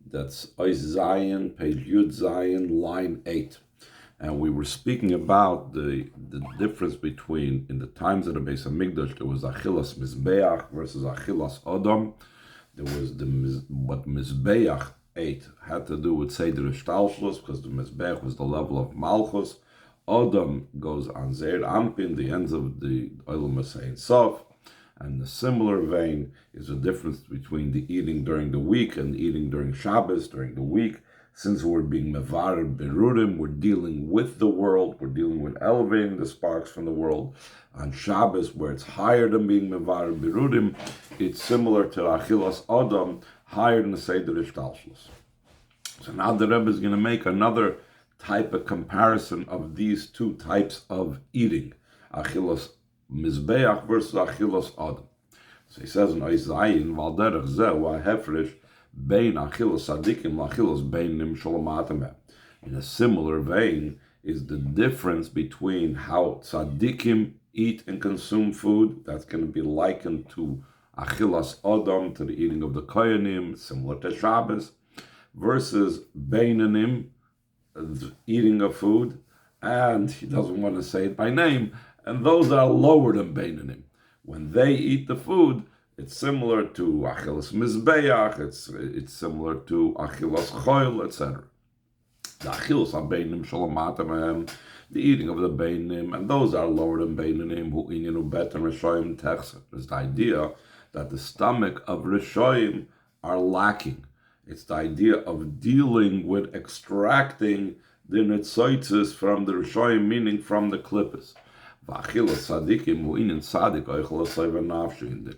That's Ois Zion, page Yud Zion, line 8. And we were speaking about the difference between, in the times of the Beis HaMikdash, there was Achilas Mizbeach versus Achilas Odom. There was what Mizbeach ate had to do with Seder Ishtalshlus, because the Mizbeach was the level of Malchus. Odom goes on Zeir Ampin, the ends of the Olam Hasein Sof. And the similar vein is the difference between the eating during the week and eating during Shabbos, during the week. Since we're being mevarer berudim, we're dealing with the world, we're dealing with elevating the sparks from the world. On Shabbos, where it's higher than being mevarer berudim, it's similar to Achilas Adam, higher than the Seder Ishtalshlus. So now the Rebbe is going to make another type of comparison of these two types of eating, Achilas Mizbeach versus Achilas Adam. So he says in Ois Zayin, Val derech zeh wa hefresh bein Achilas Sadikim l'Achilas beinim shalom. In a similar vein is the difference between how Tzadikim eat and consume food. That's going to be likened to Achilas Adam, to the eating of the Koyanim, similar to Shabbos, versus Beinanim, eating of food, and he doesn't want to say it by name, and those are lower than Beinanim. When they eat the food, it's similar to Achilas Mizbeach, it's similar to Achilas Choil, etc. The Achilas HaBeinim Shalom, the eating of the Beinim, and those are lower than Beinanim, who Inyanu Bet and Rishoyim Techser. There's the idea that the stomach of Rishoyim are lacking. It's the idea of dealing with extracting the netzoitzes from the Rishoyim, meaning from the klippas. The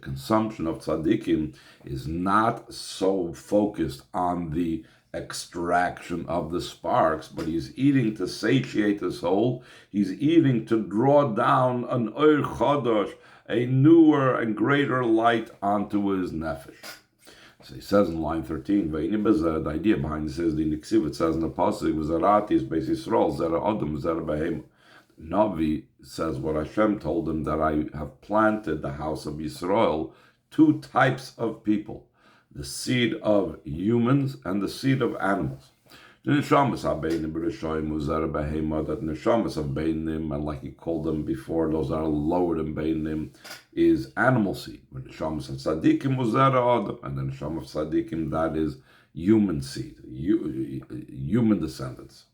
consumption of tzadikim is not so focused on the extraction of the sparks, but he's eating to satiate his soul. He's eating to draw down an oir chodosh, a newer and greater light onto his nefesh. So he says in line 13, the idea behind this is the Niksiv, it says in the Pasuk, V'zarati is Beis Yisrael, Zera Odom, Zera Behem. Navi says what Hashem told him, that I have planted the house of Yisrael, two types of people, the seed of humans and the seed of animals. The neshamas habeinim b'rishoyim uzara behema, that neshamas of beinim, and like he called them before, those are lower than beinim, is animal seed. But neshamas of tzadikim uzara adam, and the neshama of tzadikim, that is human seed, human descendants.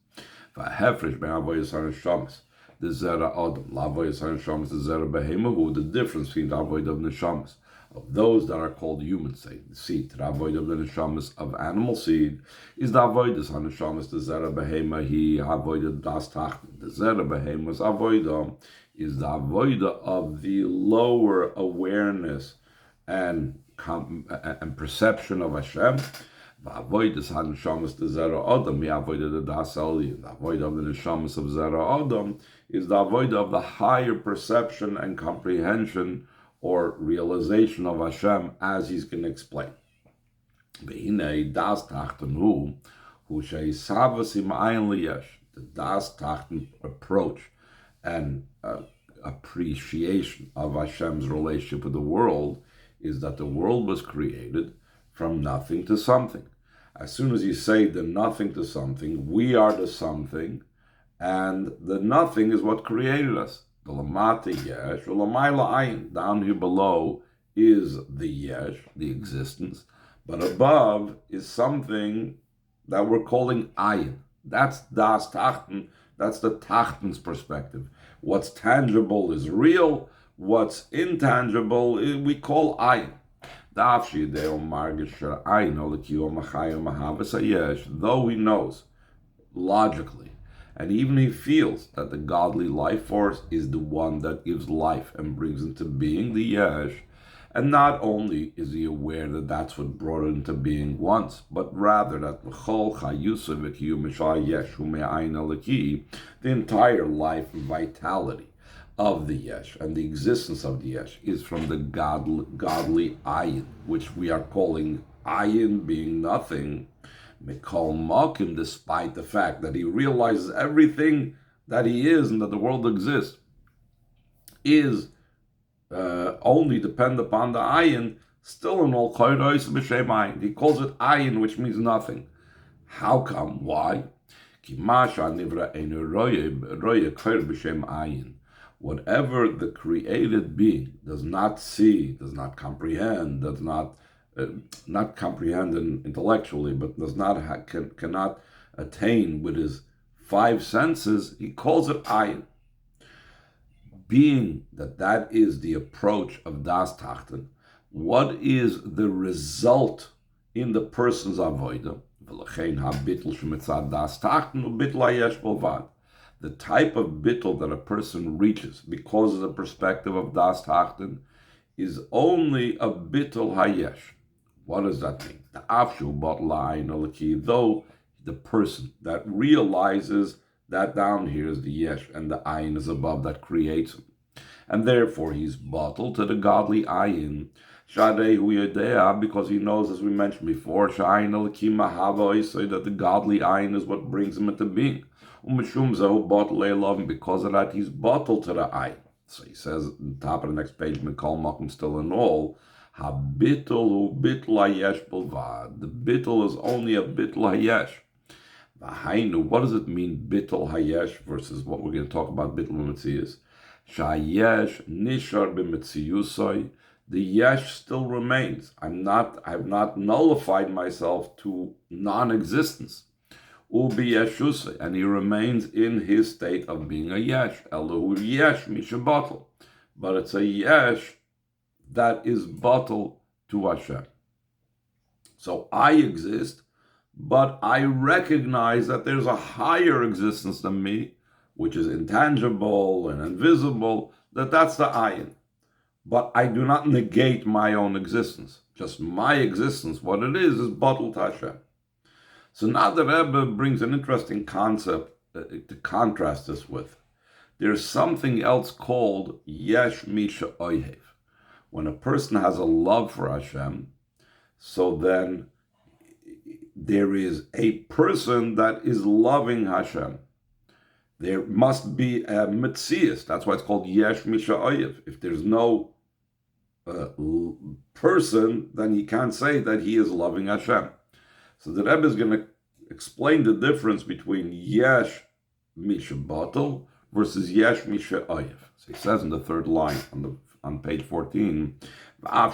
V'hefresh be'avoyas haneshamas, the zera adam, la'avoyas haneshamas, the zera behema, who the difference between the avoid of neshamas, of those that are called human seed, the avoid of the neshamas of animal seed, is the avoidas haneshamas, the zera behema, he avoided das tachten. The zera behema's avoida is the avoida of the lower awareness and perception of Hashem. The avoidas haneshamas, the zera adam, he avoided the das aliyah. The avoid of the neshamas of zera adam is the avoid of the higher perception and comprehension or realization of Hashem, as he's going to explain. The das tachten the das tachten approach and appreciation of Hashem's relationship with the world is that the world was created from nothing to something. As soon as you say the nothing to something, we are the something, and the nothing is what created us. The lamata yesh, or lamayla ayin, down here below is the yesh, the existence, but above is something that we're calling ayin. That's das tachten, that's the tachten's perspective. What's tangible is real, what's intangible we call ayin. Though he knows logically, and even he feels that the godly life force is the one that gives life and brings into being the yesh, and not only is he aware that that's what brought it into being once, but rather that the entire life and vitality of the yesh and the existence of the yesh is from the godly ayin, which we are calling ayin being nothing. Mikol Malkim, despite the fact that he realizes everything that he is and that the world exists is only depend upon the ayin, Still in all koiros b'shem ayin. He calls it ayin, which means nothing. How come? Why? Whatever the created being does not see, does not comprehend, does not not comprehend intellectually, but does not cannot attain with his five senses, he calls it ayin. Being that is the approach of das tachten, what is the result in the person's avodah? The type of bittul that a person reaches because of the perspective of das tachten is only a bittul hayesh. What does that mean? Though the person that realizes that down here is the yesh and the ayin is above that creates him, and therefore he's bottled to the godly ayin. Because he knows, as we mentioned before, so that the godly ayin is what brings him into being. Because of that, he's bottled to the ayin. So he says at the top of the next page, Mikol Makom still in all, the bittul is only a bittul hayesh. What does it mean, bittul hayesh, versus what we're going to talk about, bittul b'metzius? Shayesh nishar b'metziyusoi. The yesh still remains. I've not nullified myself to non-existence. Ubi yeshusei, and he remains in his state of being a yesh. Elohu yesh mishabatel, but it's a yesh that is batel to Hashem. So I exist, but I recognize that there's a higher existence than me, which is intangible and invisible. That's the ayin. But I do not negate my own existence. Just my existence, what it is batel to Hashem. So now the Rebbe brings an interesting concept to contrast this with. There's something else called yesh misha oihev. When a person has a love for Hashem, so then there is a person that is loving Hashem. There must be a metzius. That's why it's called yesh misha oihev. If there's no person, then he can't say that he is loving Hashem. So the Rebbe is going to explain the difference between yesh misha batel versus yesh misha oyev. So he says in the third line on page 14, though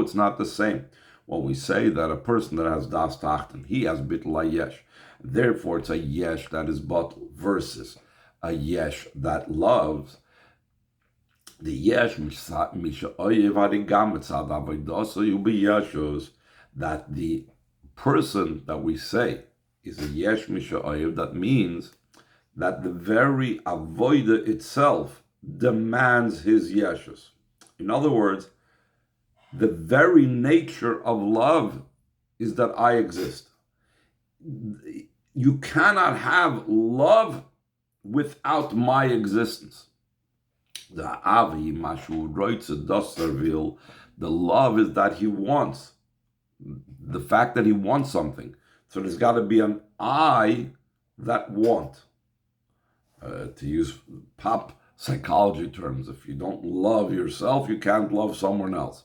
it's not the same. When we say that a person that has das tachten, he has bittul hayesh, therefore it's a yesh that is batel versus a yesh that loves. The yesh misha oyev harigam etzad avodah you'll be yeshus, that the person that we say is a yesh misha oyev, that means that the very avodah itself demands his yeshus. In other words, the very nature of love is that I exist. You cannot have love without my existence. The avi mashu roitze doservil, the love is that he wants. The fact that he wants something. So there's got to be an I that want. To use pop psychology terms, if you don't love yourself, you can't love someone else.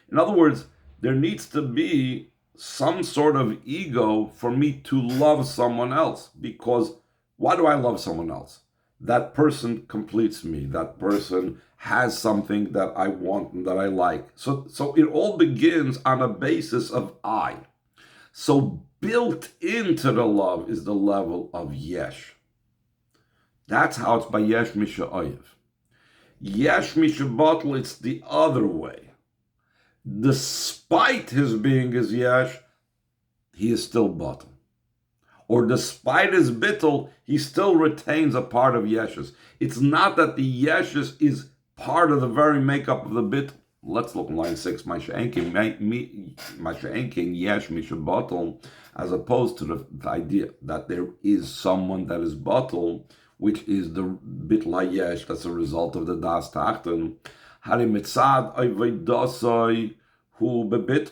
In other words, there needs to be some sort of ego for me to love someone else. Because why do I love someone else? That person completes me. That person has something that I want and that I like. So it all begins on a basis of I. So built into the love is the level of yesh. That's how it's by yesh misha oyev. Yesh misha batel, it's the other way. Despite his being as yesh, he is still batel. Or despite his bittul, he still retains a part of yeshus. It's not that the yeshus is part of the very makeup of the bittul. Let's look in line 6. Masha'enkin yesh misha batel, as opposed to the idea that there is someone that is batel, which is the bittul hayesh, that's a result of the das tachten. Hari mitzad oivedosoi hu bebit.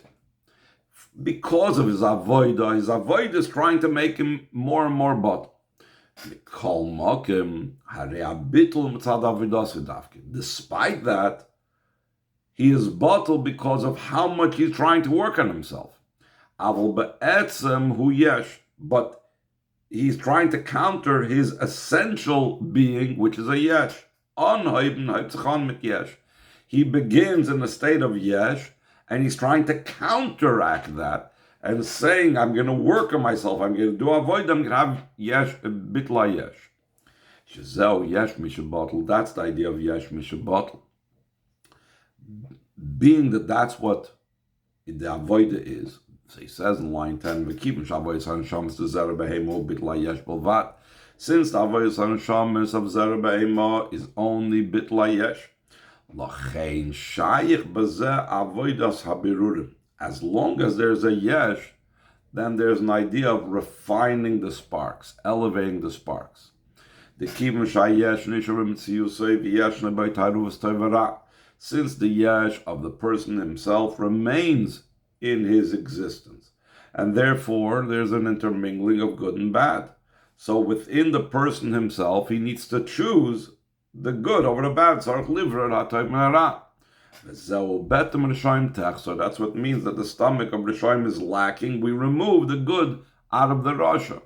Because of his avodah is trying to make him more and more batel. Despite that, he is bottled because of how much he's trying to work on himself. Aval be'etzem hu yesh, but he's trying to counter his essential being, which is a yesh. He begins in a state of yesh, and he's trying to counteract that, and saying, I'm going to work on myself, I'm going to do avoid, I'm going to have yesh, bitla yesh. Shezeu yesh mishabotel, that's the idea of yesh mishabotel. Being that that's what the avoida is, so he says in line 10, since the avodas hanashamas of zera behema is only bitla yesh, lachein shayich bazeh avodas habirurim. As long as there's a yesh, then there's an idea of refining the sparks, elevating the sparks. The kivim shayesh nisharim tziyusay v'yesh nebaytaruvas tovara. Since the yesh of the person himself remains in his existence, and therefore there's an intermingling of good and bad. So within the person himself, he needs to choose the good over the bad. So that's what means that the stomach of Rishonim is lacking. We remove the good out of the Rasha.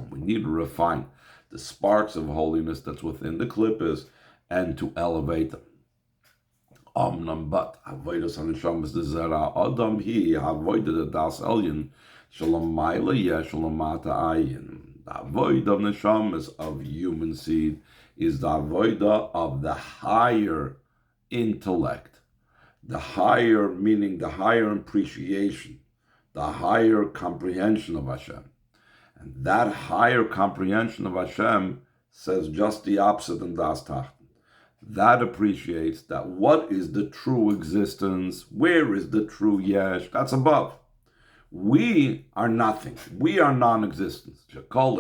We need to refine the sparks of holiness that's within the klippos and to elevate them. But avodas hanashamas the zera adam hi avodah das elyon shalamayla yesh shalamata ayin. The avodah of neshamas of human seed is the avodah of the higher intellect, the higher meaning the higher appreciation, the higher comprehension of Hashem. And that higher comprehension of Hashem says just the opposite in Das Tachten. That appreciates that what is the true existence, where is the true yesh, that's above. We are nothing. We are non-existence. All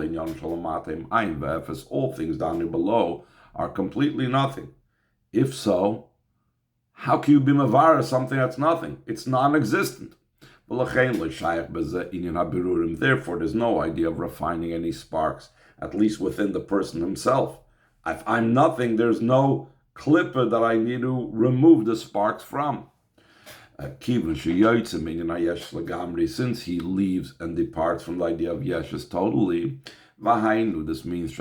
things down here below are completely nothing. If so, how can you be mavara something that's nothing? It's non-existent. Therefore, there's no idea of refining any sparks, at least within the person himself. If I'm nothing, there's no clipper that I need to remove the sparks from. Since he leaves and departs from the idea of yeshes totally, this means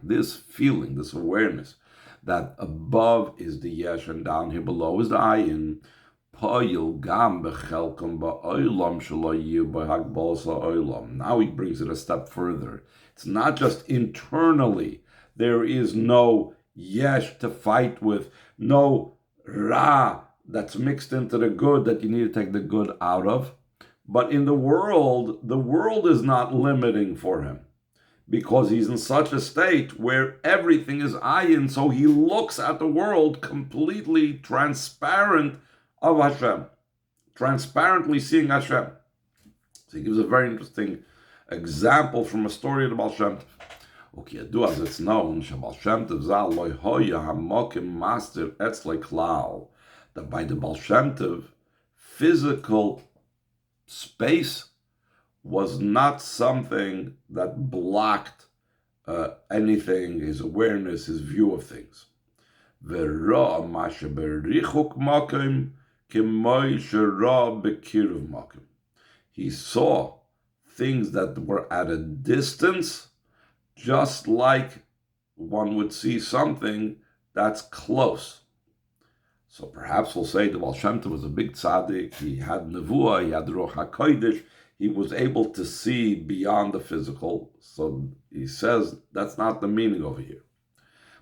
this feeling, this awareness, that above is the yesh and down here below is the ayin. Now he brings it a step further. It's not just internally. There is no yesh to fight with, no ra that's mixed into the good that you need to take the good out of. But in the world is not limiting for him, because he's in such a state where everything is ayin, so he looks at the world completely transparent of Hashem, transparently seeing Hashem. So he gives a very interesting example from a story of the Baal Shem Tov. Okay, as it's known, Baal Shem Tov Zal lo hoya hamokim master etzlei klal, that by the Baal Shem Tov, physical space was not something that blocked anything, his awareness, his view of things. He saw things that were at a distance, just like one would see something that's close. So perhaps we'll say the Baal Shem Tov was a big tzaddik, he had nevuah, he had ruach hakodesh, he was able to see beyond the physical. So he says that's not the meaning over here.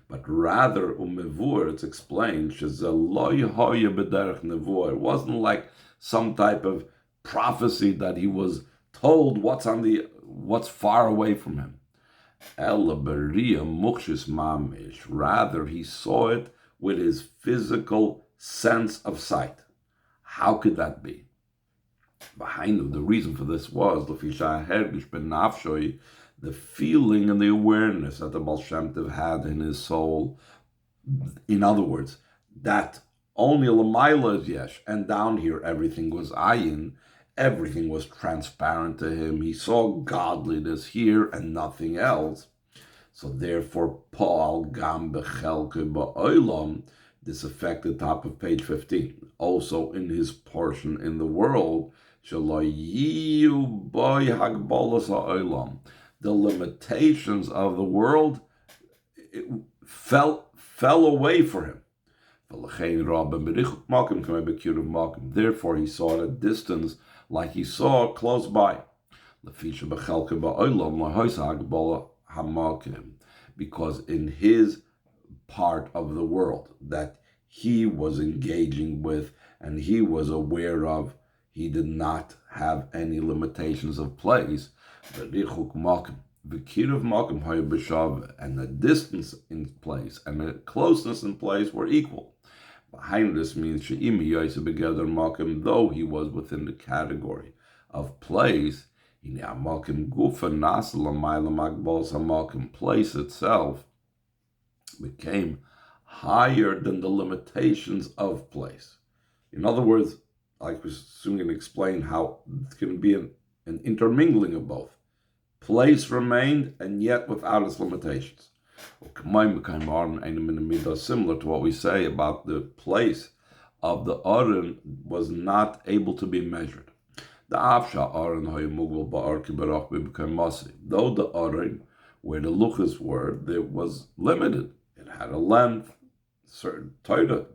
But rather, it's explained, it wasn't like some type of prophecy that he was told what's far away from him. Rather, he saw it with his physical sense of sight. How could that be? Behind the reason for this was the feeling and the awareness that the Baal Shem Tov had in his soul. In other words, that only Lamaila is yesh, and down here everything was ayin, Everything was transparent to him. He saw godliness here and nothing else. So therefore, Paul Gam Bechelke Ba'olam, this affected top of page 15. Also in his portion in the world, Shalayiu Boy Hagbolas Ha'olam, the limitations of the world fell away for him. Therefore, he saw at a distance like he saw close by. Because in his part of the world that he was engaging with and he was aware of, he did not have any limitations of place. And the distance in place and the closeness in place were equal. Behind this means though he was within the category of place, place itself became higher than the limitations of place. In other words, like we're soon going to explain how it's going to be an intermingling of both. Place remained, and yet without its limitations. Similar to what we say about the place of the Aron was not able to be measured. Though the Aron, where the luchas were, it was limited. It had a length, certain Torah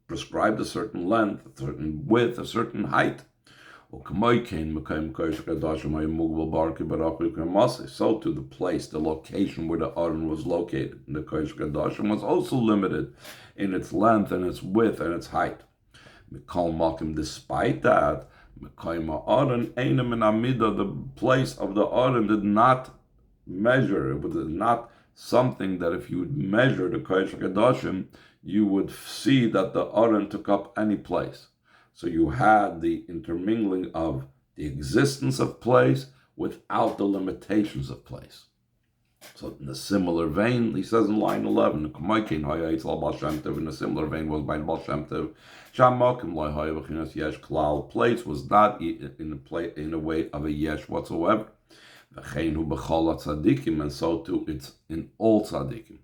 prescribed a certain length, a certain width, a certain height. So to the place, the location where the Aron was located, and the Kodesh Kadashim was also limited in its length and its width and its height. Despite that, the place of the Aron did not measure. It was not something that if you would measure the Kodesh Kadashim, you would see that the Aron took up any place. So you had the intermingling of the existence of place without the limitations of place. So in a similar vein, he says in line 11, in a similar vein was by Baal Shem Tov, place was not in a way of a yesh whatsoever. And so too it's in all tzaddikim.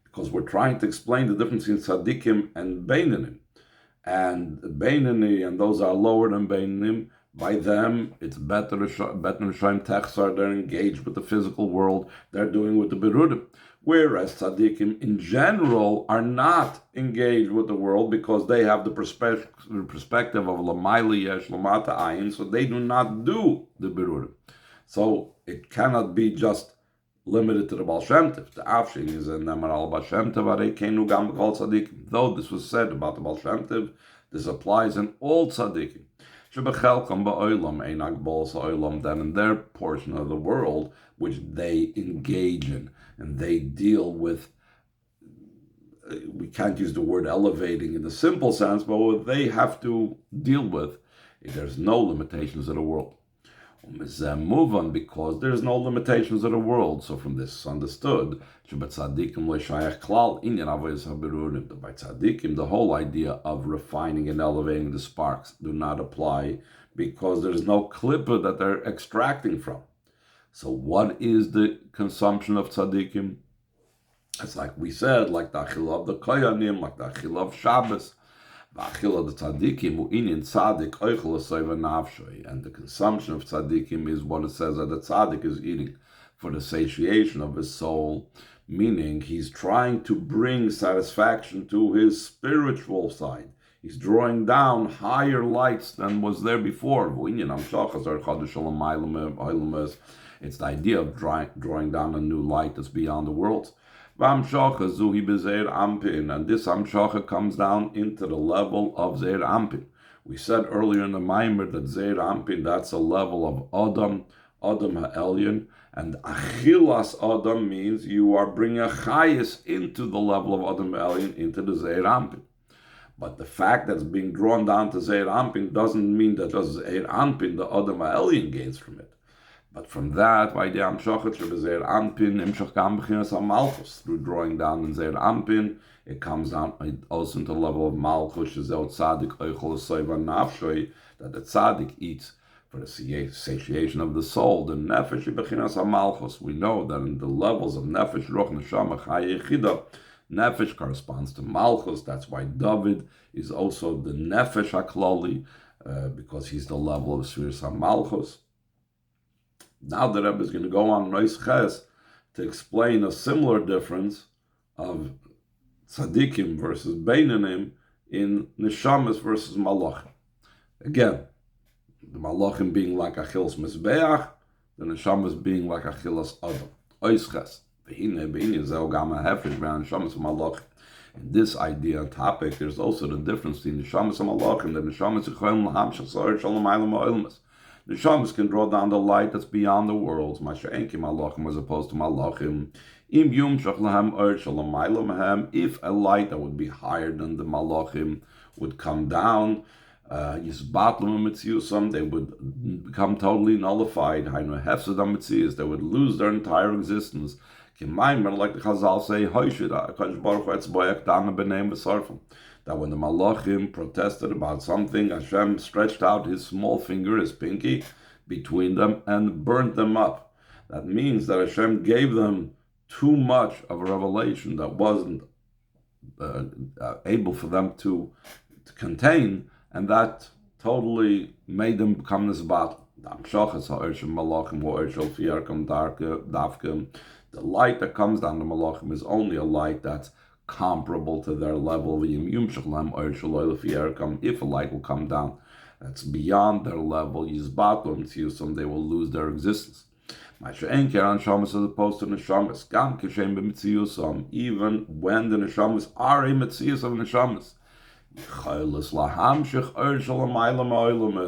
Because we're trying to explain the difference in tzaddikim and beinanim. And Beinani, and those are lower than Beinanim, by them, it's better to Shem Techsar, they're engaged with the physical world, they're doing with the Berudim. Whereas Tzaddikim in general are not engaged with the world because they have the perspective of Lamaila Yesh Lamata Ayin, so they do not do the Berudim. So it cannot be just limited to the Baal Shem Tov. The Afshin is a Nemar al Baal Shem Tov, Areikenu Gam B'Kol Tzaddikim. Though this was said about the Baal Shem Tov, this applies in all Tzaddikim. Shebechelkam ba'olam einag bol sa'olam, that in their portion of the world, which they engage in, and they deal with, we can't use the word elevating in the simple sense, but what they have to deal with, there's no limitations of the world. Move on, because there's no limitations of the world. So from this is understood, by tzaddikim, the whole idea of refining and elevating the sparks do not apply, because there's no klippa that they're extracting from. So what is the consumption of tzaddikim? It's like we said, like the achila of the koyanim, like the achila of Shabbos. And the consumption of tzaddikim is what it says that the tzaddik is eating for the satiation of his soul, meaning he's trying to bring satisfaction to his spiritual side. He's drawing down higher lights than was there before. It's the idea of drawing down a new light that's beyond the world. And this Amshacha comes down into the level of Zeir Ampin. We said earlier in the Maimer that Zeir Ampin, that's a level of Adam Ha'elyon, and Achilas Adam means you are bringing a Chayis into the level of Adam Ha'elyon, into the Zeir Ampin. But the fact that it's being drawn down to Zeir Ampin doesn't mean that just Zeir Ampin, the Adam Ha'elyon, gains from it. But from that, by the Amshachet Zeir Ampin, Imshach Gam B'chinas HaMalchus, through drawing down in Zeir Ampin, it comes down also into the level of Malchus, Shezeu Tzadik Oichol Soiva Nafshoi, that the Tzadik eats for the satiation of the soul. The nefesh bechinas hamalchus. We know that in the levels of nefesh, ruach, neshama, chaya, yechida, nefesh corresponds to malchus. That's why David is also the nefesh haklali, because he's the level of Sfiras HaMalchus. Now the Rebbe is going to go on Nois Ches to explain a similar difference of tzaddikim versus beinanim in neshamas versus malachim. Again, the malachim being like Achilas Mizbeach, the neshamas being like Achilas Adam. Nois Ches. In this idea and topic, there's also the difference between neshamas and malachim. The neshamas neshamas can draw down the light that's beyond the worlds. Masha'enki malachim as opposed to malachim. If a light that would be higher than the malachim would come down, they would become totally nullified. They would lose their entire existence. Like the Chazal say, that when the Malachim protested about something, Hashem stretched out his small finger, his pinky, between them and burnt them up. That means that Hashem gave them too much of a revelation that wasn't able for them to contain, and that totally made them become this battle. The light that comes down to Malachim is only a light that's comparable to their level. If a light will come down that's beyond their level, they will lose their existence. As opposed to neshamas, even when the neshamas are a metzius of neshamas,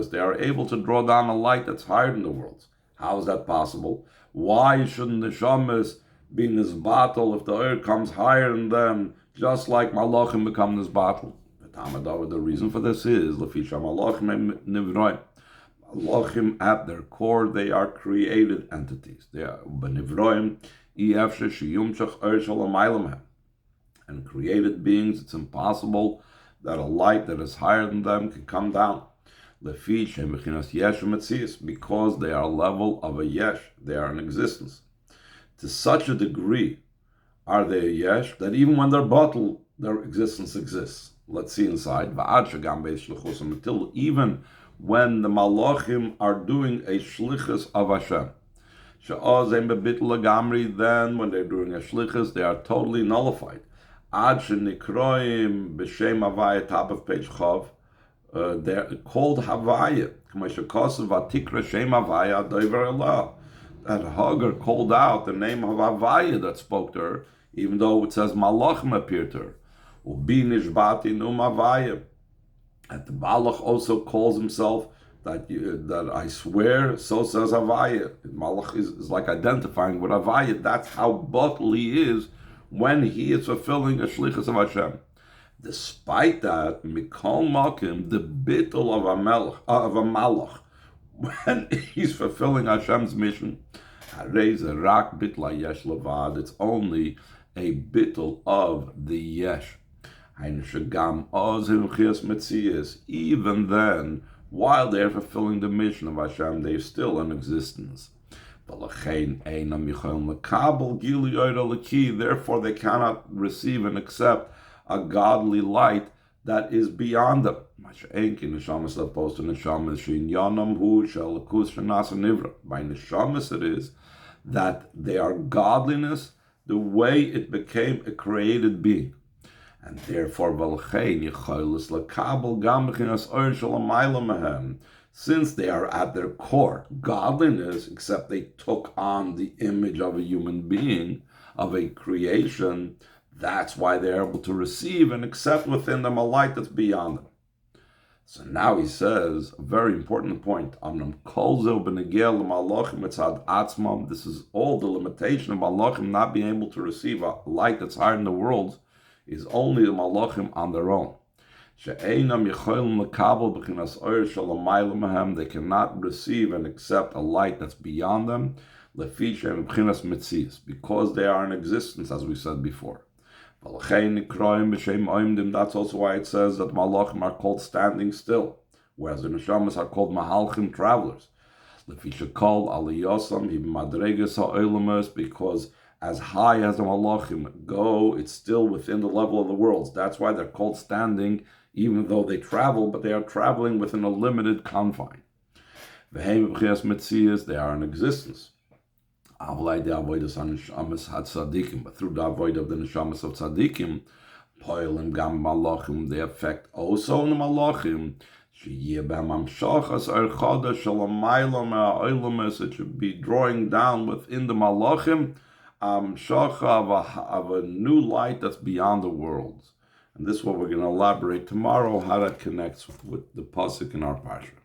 they are able to draw down a light that's higher than the worlds. How is that possible? Why shouldn't the neshamas be in this battle if the earth comes higher than them, just like malachim become this battle? The reason for this is malachim at their core, they are created entities. They are and created beings. It's impossible that a light that is higher than them can come down. Because they are a level of a yesh, they are in existence. To such a degree are they a yesh that even when they're bottled, their existence exists. Let's see inside. Until even when the malachim are doing a shlichus of Hashem. Then when they're doing a shlichus, they are totally nullified. Ad shenikroim b'shem Havaya, top of page Chav, they're called Havaya. That Hagar called out the name of Havaya that spoke to her, even though it says Malachim appeared to her. And the Malach also calls himself that I swear, so says Havaya. Malach is like identifying with Havaya. That's how bottle he is when he is fulfilling a shlichus of Hashem. Despite that, Mikol Malkim, the bittul of a malach, when he's fulfilling Hashem's mission, it's only a bittul of the yesh. Even then, while they're fulfilling the mission of Hashem, they're still in existence. Therefore, they cannot receive and accept a godly light that is beyond them. By neshamas it is that they are godliness the way it became a created being. And therefore, since they are at their core godliness, except they took on the image of a human being, of a creation, that's why they're able to receive and accept within them a light that's beyond them. So now he says a very important point. This is all the limitation of malachim not being able to receive a light that's higher in the world, is only the malachim on their own. They cannot receive and accept a light that's beyond them, because they are in existence, as we said before. That's also why it says that malachim are called standing still, whereas the neshamas are called mahalchim, travelers. Because as high as the Malachim go, it's still within the level of the worlds. That's why they're called standing, even though they travel, but they are traveling within a limited confine. They are in existence. But through the avoid of the neshamas of tzaddikim, poilim gam malachim, they affect also the malachim. It should be drawing down within the malachim of a new light that's beyond the worlds. And this is what we're going to elaborate tomorrow, how that connects with the pasuk in our parsha.